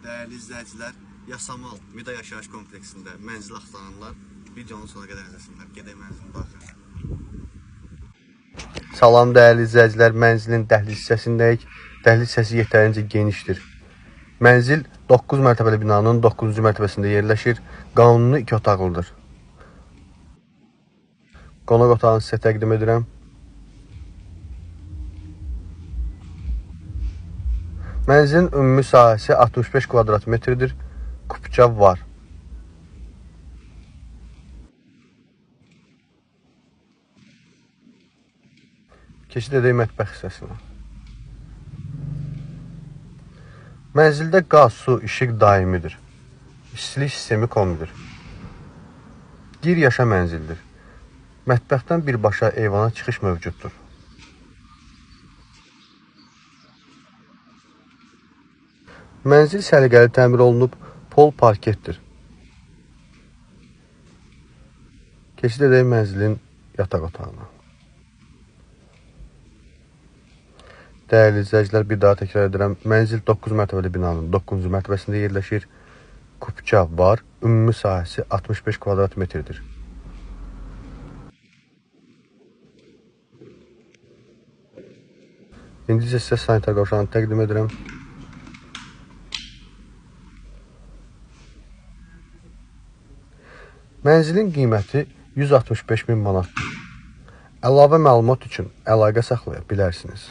Dəyərli izləyicilər, Yasamal Mida Yaşayış kompleksində mənzil axtaranlar videonun sonuna qədər izləsinlər. Gedək mənzilin daxilinə. Salam dəyərli izləyicilər, mənzilin dəhliz hissəsindəyik. Dəhliz hissəsi yetərincə genişdir. Mənzil 9 mərtəbəli binanın 9-cu mərtəbəsində yerləşir. Qanuni 2 otaqlıdır. Qonaq otağını sizə təqdim edirəm. Mənzilin ümumi sahəsi 65 kvadrat metrdir. Kupça var. Keçid edək mətbəx hissəsinə. Mənzildə qaz, su, işıq daimidir. İstilik sistemi kombidir. Gir yaşa mənzildir. Mətbəxdən birbaşa eyvana çıxış mövcuddur. Mənzil səliqəli təmir olunub, pol parketdir. Keçid edək mənzilin yataq otağına. Dəyərli izləyicilər, bir daha təkrar edirəm. Mənzil 9 mərtəbəli binanın 9-cu mərtəbəsində yerləşir. Kupça var. Ümumi sahəsi 65 kvadrat metrdir. İndi isə sizə sanitar qovşağını təqdim edirəm. Mənzilin qiyməti 165.000 manatdır. Əlavə məlumat üçün əlaqə saxlaya bilərsiniz.